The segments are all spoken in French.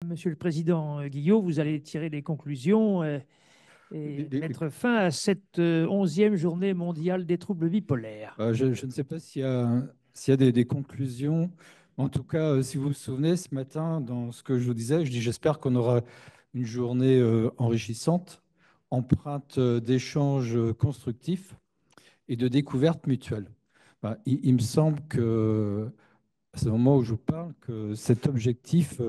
Monsieur le Président Guillot, vous allez tirer les conclusions et Les- mettre fin à cette 11e journée mondiale des troubles bipolaires. je ne sais pas s'il y a des conclusions. En tout cas, si vous vous souvenez, ce matin, dans ce que je vous disais, je dis j'espère qu'on aura une journée enrichissante, empreinte d'échanges constructifs et de découvertes mutuelles. Il me semble que, à ce moment où je vous parle, que cet objectif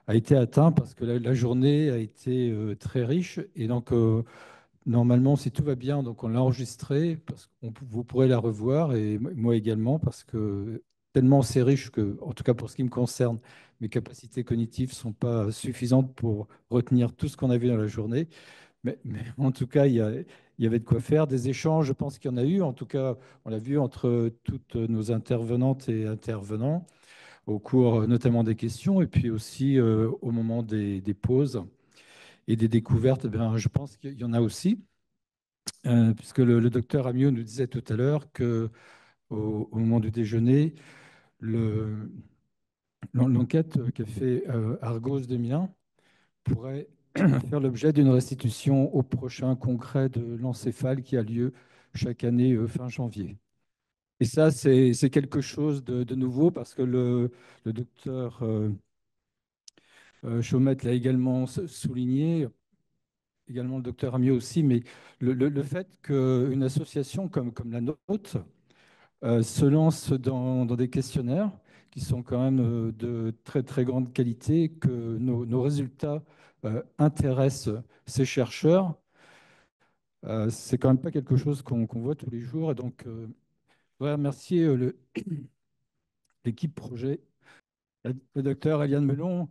a été atteint parce que la journée a été très riche. Et donc, normalement, si tout va bien, donc on l'a enregistrée, parce que vous pourrez la revoir, et moi également, parce que tellement c'est riche que, en tout cas pour ce qui me concerne, mes capacités cognitives ne sont pas suffisantes pour retenir tout ce qu'on a vu dans la journée. Mais en tout cas, il y avait de quoi faire. Des échanges, je pense qu'il y en a eu. En tout cas, on l'a vu entre toutes nos intervenantes et intervenants, au cours notamment des questions, et puis aussi au moment des pauses et des découvertes. Eh bien, je pense qu'il y en a aussi. Puisque le docteur Amiot nous disait tout à l'heure que au moment du déjeuner, l'enquête qu'a fait Argos 2001 pourrait faire l'objet d'une restitution au prochain congrès de l'encéphale qui a lieu chaque année fin janvier. Et ça, c'est quelque chose de nouveau parce que le docteur Chaumette l'a également souligné, également le docteur Amiot aussi, mais le fait qu'une association comme la nôtre se lance dans des questionnaires qui sont quand même de très très grande qualité, que nos résultats intéressent ces chercheurs. C'est quand même pas quelque chose qu'on voit tous les jours. Et donc, je voudrais remercier l'équipe projet, le docteur Eliane Melon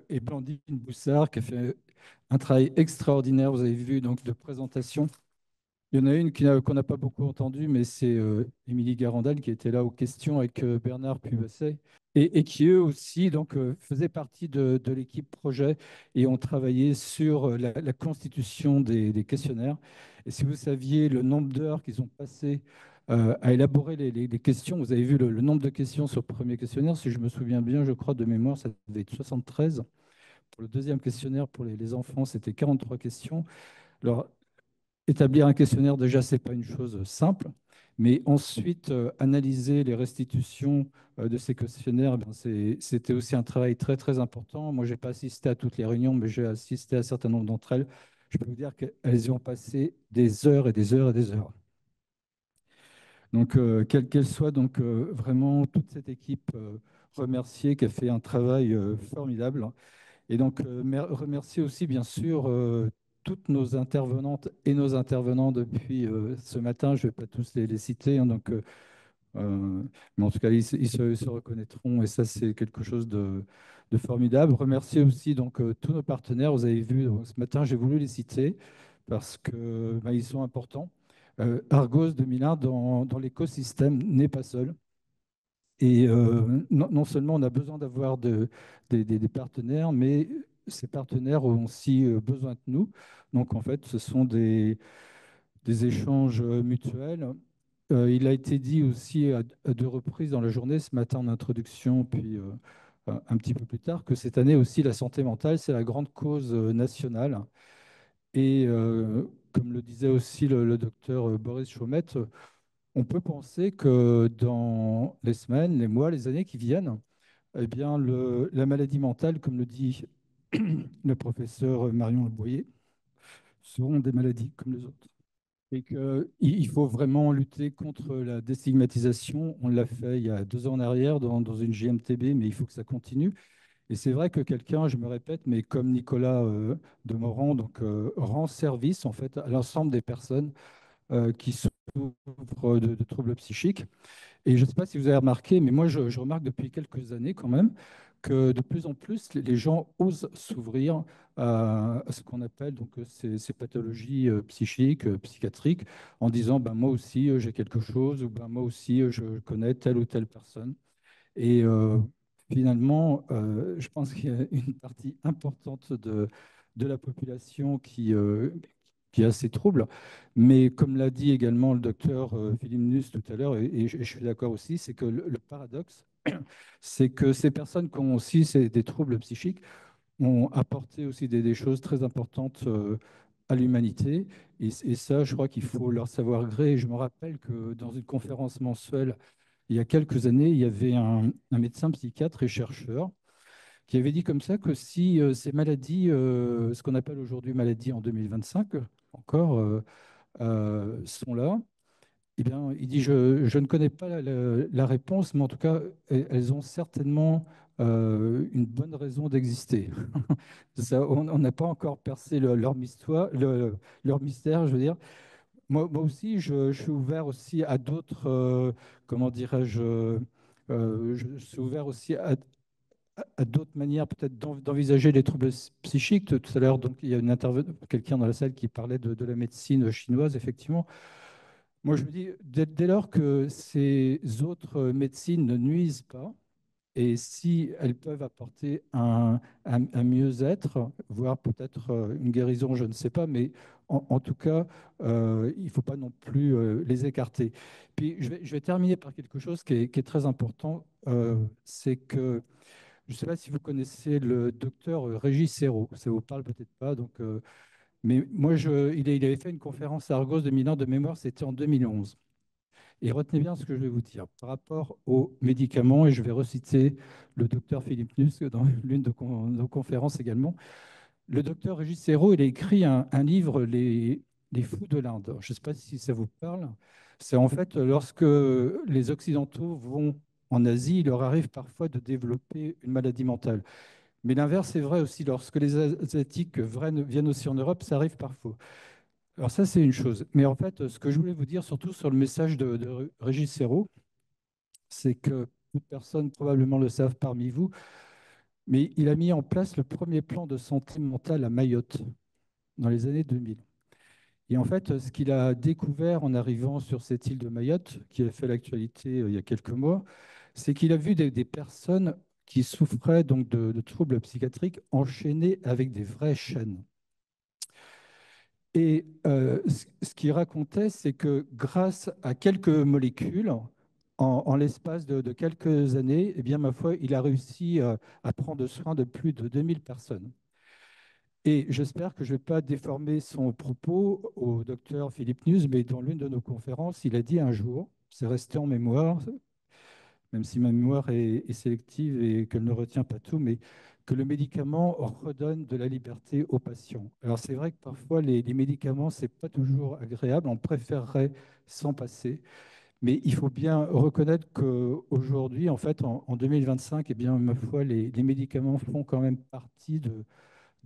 et Blandine Boussard, qui a fait un travail extraordinaire. Vous avez vu donc de présentation. Il y en a une qu'on n'a pas beaucoup entendue, mais c'est Émilie Garandal qui était là aux questions avec Bernard Pubasset et qui eux aussi donc, faisaient partie de l'équipe projet et ont travaillé sur la constitution des questionnaires. Et si vous saviez le nombre d'heures qu'ils ont passé à élaborer les questions, vous avez vu le nombre de questions sur le premier questionnaire, si je me souviens bien, je crois de mémoire, ça devait être 73. Pour le deuxième questionnaire, pour les enfants, c'était 43 questions. Alors, établir un questionnaire, déjà, ce n'est pas une chose simple, mais ensuite, analyser les restitutions de ces questionnaires, c'était aussi un travail très, très important. Moi, je n'ai pas assisté à toutes les réunions, mais j'ai assisté à un certain nombre d'entre elles. Je peux vous dire qu'elles y ont passé des heures et des heures et des heures. Donc, quelle qu'elle soit, donc, vraiment toute cette équipe remerciée qui a fait un travail formidable. Et donc, remercier aussi, bien sûr, toutes nos intervenantes et nos intervenants depuis ce matin. Je ne vais pas tous les citer, hein, donc, mais en tout cas, ils se reconnaîtront. Et ça, c'est quelque chose de formidable. Remercier aussi donc, tous nos partenaires. Vous avez vu, ce matin, j'ai voulu les citer parce que ils sont importants. Argos 2001, dans l'écosystème, n'est pas seul. Et non seulement on a besoin d'avoir des partenaires, mais ces partenaires ont aussi besoin de nous. Donc en fait, ce sont des échanges mutuels. Il a été dit aussi à deux reprises dans la journée, ce matin en introduction, puis un petit peu plus tard, que cette année aussi, la santé mentale, c'est la grande cause nationale. Et comme le disait aussi le docteur Boris Chaumette, on peut penser que dans les semaines, les mois, les années qui viennent, eh bien, la maladie mentale, comme le dit le professeur Marion Boyer, seront des maladies comme les autres. Et qu'il faut vraiment lutter contre la déstigmatisation. On l'a fait il y a 2 ans en arrière dans une JMTB, mais il faut que ça continue. Et c'est vrai que quelqu'un, je me répète, mais comme Nicolas Demorand, donc, rend service en fait à l'ensemble des personnes qui souffrent de troubles psychiques. Et je ne sais pas si vous avez remarqué, mais moi, je remarque depuis quelques années quand même que de plus en plus, les gens osent s'ouvrir à ce qu'on appelle donc, ces pathologies psychiques, psychiatriques, en disant ben, moi aussi, j'ai quelque chose, ou ben, moi aussi, je connais telle ou telle personne. Et finalement, je pense qu'il y a une partie importante de la population qui a ces troubles. Mais comme l'a dit également le docteur Philippe Nus tout à l'heure, et je suis d'accord aussi, c'est que le paradoxe, c'est que ces personnes qui ont aussi des troubles psychiques ont apporté aussi des choses très importantes à l'humanité. Et ça, je crois qu'il faut leur savoir gré. Et je me rappelle que dans une conférence mensuelle, il y a quelques années, il y avait un médecin psychiatre et chercheur qui avait dit comme ça que si ces maladies, ce qu'on appelle aujourd'hui maladies en 2025, encore, sont là, eh bien, il dit, je ne connais pas la réponse, mais en tout cas, elles ont certainement une bonne raison d'exister. On n'a pas encore percé leur mystère, je veux dire. Moi aussi, je suis ouvert aussi à d'autres, comment dirais-je, je suis ouvert aussi à d'autres manières peut-être d'envisager les troubles psychiques. Tout à l'heure, donc, il y a quelqu'un dans la salle qui parlait de la médecine chinoise, effectivement. Moi, je me dis, dès lors que ces autres médecines ne nuisent pas, et si elles peuvent apporter un mieux-être, voire peut-être une guérison, je ne sais pas, mais en tout cas, il ne faut pas non plus les écarter. Puis, je vais terminer par quelque chose qui est très important, c'est que je ne sais pas si vous connaissez le docteur Régis Serrault, ça ne vous parle peut-être pas, donc, mais moi, il avait fait une conférence à Argos de Milan de mémoire, c'était en 2011. Et retenez bien ce que je vais vous dire par rapport aux médicaments, et je vais reciter le docteur Philippe Nus dans l'une de nos conférences également. Le docteur Régis Serrault, il a écrit un livre, Les fous de l'Inde. Je ne sais pas si ça vous parle. C'est en fait lorsque les Occidentaux vont en Asie, il leur arrive parfois de développer une maladie mentale. Mais l'inverse est vrai aussi. Lorsque les Asiatiques viennent aussi en Europe, ça arrive parfois. Alors ça, c'est une chose. Mais en fait, ce que je voulais vous dire, surtout sur le message de Régis Serrault, c'est que beaucoup de personnes probablement le savent parmi vous, mais il a mis en place le premier plan de santé mentale à Mayotte dans les années 2000. Et en fait, ce qu'il a découvert en arrivant sur cette île de Mayotte, qui a fait l'actualité il y a quelques mois, c'est qu'il a vu des personnes qui souffraient donc de troubles psychiatriques enchaînés avec des vraies chaînes. Et ce qu'il racontait, c'est que grâce à quelques molécules, en l'espace de quelques années, eh bien, ma foi, il a réussi à prendre soin de plus de 2000 personnes. Et j'espère que je ne vais pas déformer son propos au docteur Philippe Nuss, mais dans l'une de nos conférences, il a dit un jour, c'est resté en mémoire, même si ma mémoire est sélective et qu'elle ne retient pas tout, mais que le médicament redonne de la liberté aux patients. Alors c'est vrai que parfois les médicaments, ce n'est pas toujours agréable, on préférerait s'en passer, mais il faut bien reconnaître qu'aujourd'hui, en fait, en 2025, eh bien, ma foi, les médicaments font quand même partie de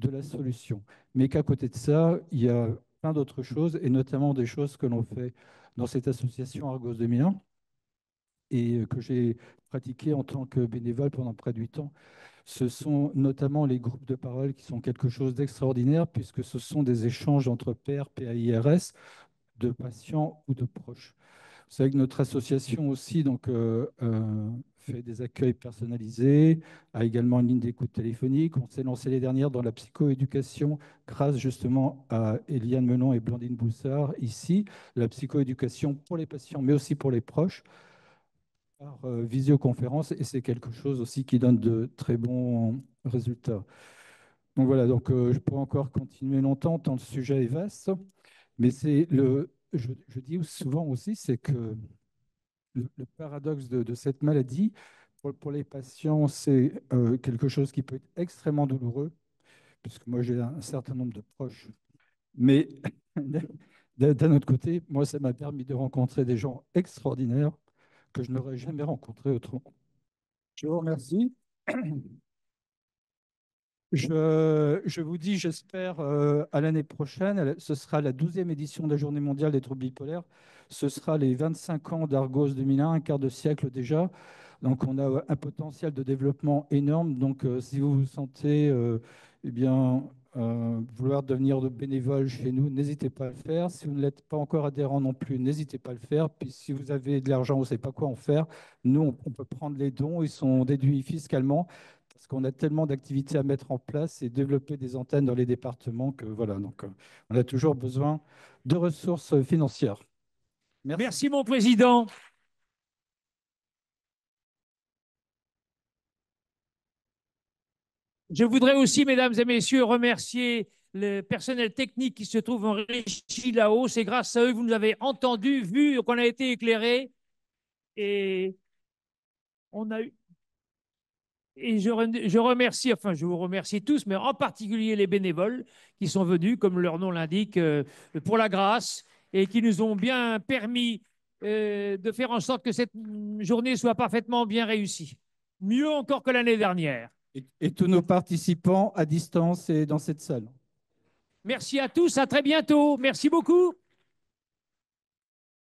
la solution. Mais qu'à côté de ça, il y a plein d'autres choses, et notamment des choses que l'on fait dans cette association Argos 2001 et que j'ai pratiqué en tant que bénévole pendant près de 8 ans. Ce sont notamment les groupes de parole qui sont quelque chose d'extraordinaire puisque ce sont des échanges entre pairs, PAIRS, de patients ou de proches. Vous savez que notre association aussi fait des accueils personnalisés, a également une ligne d'écoute téléphonique. On s'est lancé les dernières dans la psychoéducation grâce justement à Eliane Melon et Blandine Boussard ici, la psychoéducation pour les patients mais aussi pour les proches par visioconférence et c'est quelque chose aussi qui donne de très bons résultats. Donc voilà, je pourrais encore continuer longtemps tant le sujet est vaste, mais je dis souvent aussi, c'est que le paradoxe de cette maladie, pour les patients, c'est quelque chose qui peut être extrêmement douloureux, puisque moi j'ai un certain nombre de proches, mais d'un autre côté, moi ça m'a permis de rencontrer des gens extraordinaires que je n'aurais jamais rencontrés autrement. Je vous remercie. Je vous dis, j'espère, à l'année prochaine. Ce sera la 12e édition de la Journée mondiale des troubles bipolaires. Ce sera les 25 ans d'Argos 2001, un quart de siècle déjà. Donc, on a un potentiel de développement énorme. Donc, si vous vous sentez eh bien, vouloir devenir de bénévole chez nous, n'hésitez pas à le faire. Si vous ne l'êtes pas encore adhérent non plus, n'hésitez pas à le faire. Puis, si vous avez de l'argent, vous ne savez pas quoi en faire, nous, on peut prendre les dons. Ils sont déduits fiscalement parce qu'on a tellement d'activités à mettre en place et développer des antennes dans les départements que voilà, on a toujours besoin de ressources financières. Merci. Merci, mon président. Je voudrais aussi, mesdames et messieurs, remercier le personnel technique qui se trouve en régie là-haut. C'est grâce à eux que vous nous avez entendus, vus, qu'on a été éclairés. Et on a eu. Et je remercie, enfin, je vous remercie tous, mais en particulier les bénévoles qui sont venus, comme leur nom l'indique, pour la grâce et qui nous ont bien permis de faire en sorte que cette journée soit parfaitement bien réussie. Mieux encore que l'année dernière. Et tous nos participants à distance et dans cette salle. Merci à tous, à très bientôt. Merci beaucoup.